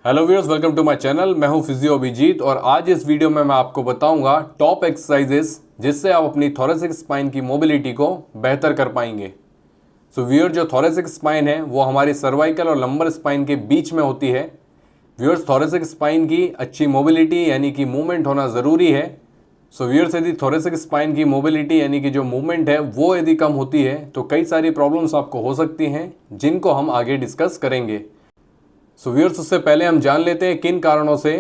Hello viewers, welcome to my channel. मैं हूं physio Abhijit और आज इस वीडियो में मैं आपको बताऊंगा टॉप एक्सरसाइजेस जिससे आप अपनी थोरेसिक स्पाइन की मोबिलिटी को बेहतर कर पाएंगे। सो व्यूअर, जो थोरेसिक स्पाइन है वो हमारी सर्वाइकल और लंबर स्पाइन के बीच में होती है। व्यूअर्स, थोरेसिक स्पाइन की अच्छी मोबिलिटी यानी कि मूवमेंट होना ज़रूरी है। सो व्यूअर्स, यदि थोरेसिक स्पाइन की मोबिलिटी यानी कि जो मूवमेंट है वो यदि कम होती है तो कई सारी प्रॉब्लम्स आपको हो सकती हैं जिनको हम आगे डिस्कस करेंगे। सो व्यूअर्स, उससे पहले हम जान लेते हैं किन कारणों से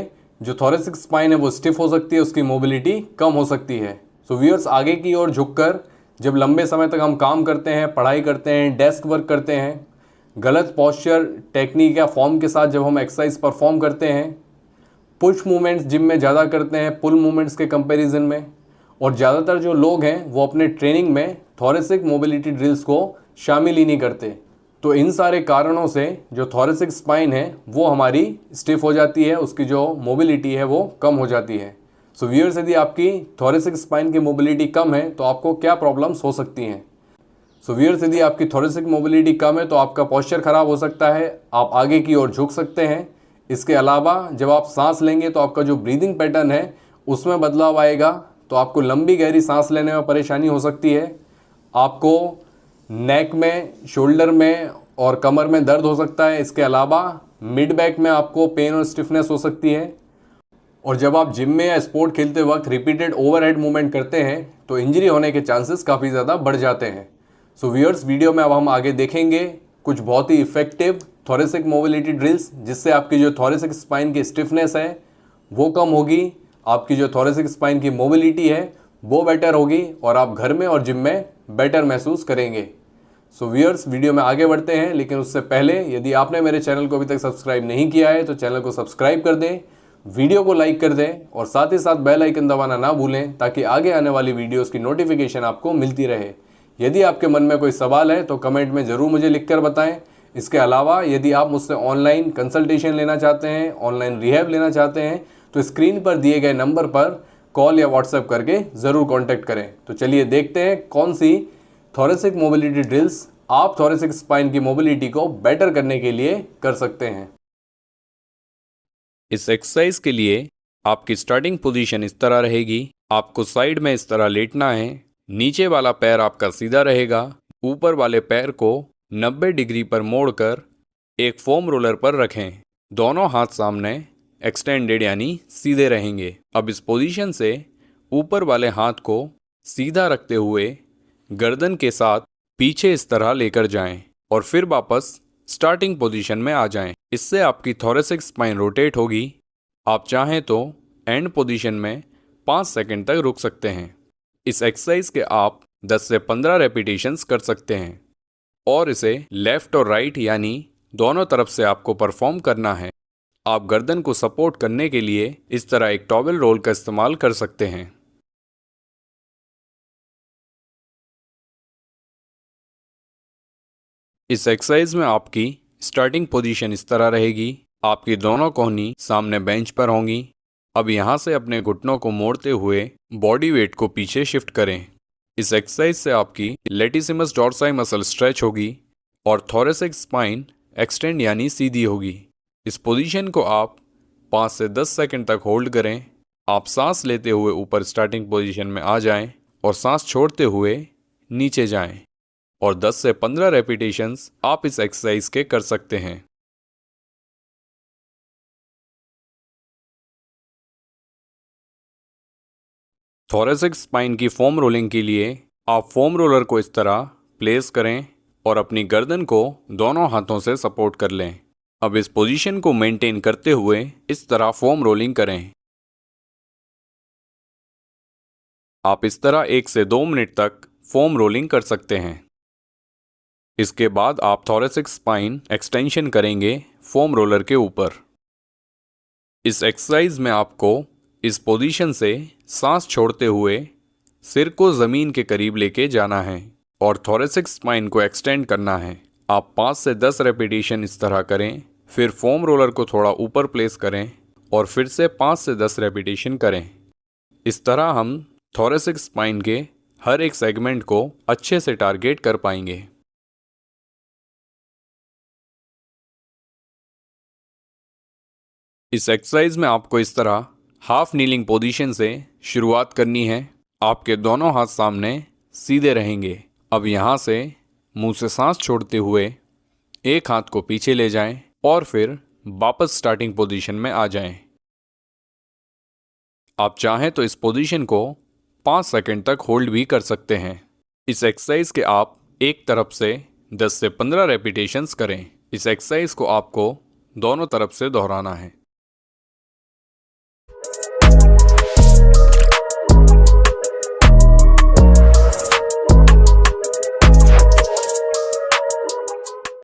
जो थोरेसिक स्पाइन है वो स्टिफ हो सकती है, उसकी मोबिलिटी कम हो सकती है। सो व्यूअर्स, आगे की ओर झुककर जब लंबे समय तक हम काम करते हैं, पढ़ाई करते हैं, डेस्क वर्क करते हैं, गलत पॉस्चर, टेक्निक या फॉर्म के साथ जब हम एक्सरसाइज परफॉर्म करते हैं, पुश मूवमेंट्स जिम में ज़्यादा करते हैं पुल मूवमेंट्स के कंपैरिजन में, और ज़्यादातर जो लोग हैं वो अपने ट्रेनिंग में थोरेसिक मोबिलिटी ड्रिल्स को शामिल ही नहीं करते। तो इन सारे कारणों से जो थोरेसिक स्पाइन है वो हमारी स्टिफ हो जाती है, उसकी जो मोबिलिटी है वो कम हो जाती है। सो व्यूअर्स, यदि आपकी थोरेसिक स्पाइन की मोबिलिटी कम है तो आपको क्या प्रॉब्लम्स हो सकती हैं। सो व्यूअर्स, यदि आपकी थोरेसिक मोबिलिटी कम है तो आपका पोस्चर खराब हो सकता है, आप आगे की ओर झुक सकते हैं। इसके अलावा जब आप सांस लेंगे तो आपका जो ब्रीदिंग पैटर्न है उसमें बदलाव आएगा, तो आपको लंबी गहरी सांस लेने में परेशानी हो सकती है। आपको नेक में, शोल्डर में और कमर में दर्द हो सकता है। इसके अलावा मिड बैक में आपको पेन और स्टिफनेस हो सकती है। और जब आप जिम में या स्पोर्ट खेलते वक्त रिपीटेड ओवरहेड मूवमेंट करते हैं तो इंजरी होने के चांसेस काफ़ी ज़्यादा बढ़ जाते हैं। सो व्यूअर्स, वीडियो में अब हम आगे देखेंगे कुछ बहुत ही इफेक्टिव थोरेसिक मोबिलिटी ड्रिल्स जिससे आपकी जो थोरेसिक स्पाइन की स्टिफनेस है वो कम होगी, आपकी जो थोरेसिक स्पाइन की मोबिलिटी है वो बेटर होगी और आप घर में और जिम में बेटर महसूस करेंगे। सो व्यूअर्स, वीडियो में आगे बढ़ते हैं, लेकिन उससे पहले यदि आपने मेरे चैनल को अभी तक सब्सक्राइब नहीं किया है तो चैनल को सब्सक्राइब कर दें, वीडियो को लाइक कर दें और साथ ही साथ बेल आइकन दबाना ना भूलें ताकि आगे आने वाली वीडियोस की नोटिफिकेशन आपको मिलती रहे। यदि आपके मन में कोई सवाल है तो कमेंट में ज़रूर मुझे लिखकर बताएं। इसके अलावा यदि आप मुझसे ऑनलाइन कंसल्टेशन लेना चाहते हैं, ऑनलाइन रिहैब लेना चाहते हैं, तो स्क्रीन पर दिए गए नंबर पर कॉल या व्हाट्सएप करके ज़रूर कॉन्टैक्ट करें। तो चलिए देखते हैं कौन सी थोरेसिक मोबिलिटी ड्रिल्स आप थोरेसिक स्पाइन की मोबिलिटी को बेटर करने के लिए कर सकते हैं। इस एक्सरसाइज के लिए आपकी स्टार्टिंग पोजीशन इस तरह रहेगी। आपको साइड में इस तरह लेटना है। नीचे वाला पैर आपका सीधा रहेगा। ऊपर वाले पैर को 90 डिग्री पर मोड़कर एक फोम रोलर पर रखें। दोनों हाथ सामने एक्सटेंडेड यानी सीधे रहेंगे। अब इस पोजीशन से ऊपर वाले हाथ को सीधा रखते हुए गर्दन के साथ पीछे इस तरह लेकर जाएं और फिर वापस स्टार्टिंग पोजीशन में आ जाएं। इससे आपकी थोरेसिक स्पाइन रोटेट होगी। आप चाहें तो एंड पोजीशन में 5 सेकंड तक रुक सकते हैं। इस एक्सरसाइज के आप 10 से 15 रेपिटेशंस कर सकते हैं और इसे लेफ्ट और राइट यानी दोनों तरफ से आपको परफॉर्म करना है। आप गर्दन को सपोर्ट करने के लिए इस तरह एक टॉवेल रोल का इस्तेमाल कर सकते हैं। इस एक्सरसाइज में आपकी स्टार्टिंग पोजीशन इस तरह रहेगी। आपकी दोनों कोहनी सामने बेंच पर होंगी। अब यहाँ से अपने घुटनों को मोड़ते हुए बॉडी वेट को पीछे शिफ्ट करें। इस एक्सरसाइज से आपकी लेटिसिमस डॉर्साई मसल स्ट्रेच होगी और थोरेसिक स्पाइन एक्सटेंड यानी सीधी होगी। इस पोजीशन को आप 5 से 10 सेकंड तक होल्ड करें। आप सांस लेते हुए ऊपर स्टार्टिंग पोजीशन में आ जाएं और सांस छोड़ते हुए नीचे जाएं और 10 से 15 रेपिटेशंस आप इस एक्सरसाइज के कर सकते हैं। थोरेसिक स्पाइन की फोम रोलिंग के लिए आप फोम रोलर को इस तरह प्लेस करें और अपनी गर्दन को दोनों हाथों से सपोर्ट कर लें। अब इस पोजीशन को मेंटेन करते हुए इस तरह फोम रोलिंग करें। आप इस तरह 1 से 2 मिनट तक फोम रोलिंग कर सकते हैं। इसके बाद आप थोरेसिक स्पाइन एक्सटेंशन करेंगे फोम रोलर के ऊपर। इस एक्सरसाइज में आपको इस पोजीशन से सांस छोड़ते हुए सिर को ज़मीन के करीब लेके जाना है और थोरेसिक स्पाइन को एक्सटेंड करना है। आप 5 से 10 रेपिटेशन इस तरह करें, फिर फोम रोलर को थोड़ा ऊपर प्लेस करें और फिर से 5 से 10 रेपिटेशन करें। इस तरह हम थोरेसिक स्पाइन के हर एक सेगमेंट को अच्छे से टारगेट कर पाएंगे। इस एक्सरसाइज में आपको इस तरह हाफ नीलिंग पोजीशन से शुरुआत करनी है। आपके दोनों हाथ सामने सीधे रहेंगे। अब यहाँ से मुंह से सांस छोड़ते हुए एक हाथ को पीछे ले जाएं और फिर वापस स्टार्टिंग पोजीशन में आ जाएं। आप चाहें तो इस पोजीशन को 5 सेकंड तक होल्ड भी कर सकते हैं। इस एक्सरसाइज के आप एक तरफ से 10 से 15 रेपिटेशंस करें। इस एक्सरसाइज को आपको दोनों तरफ से दोहराना है।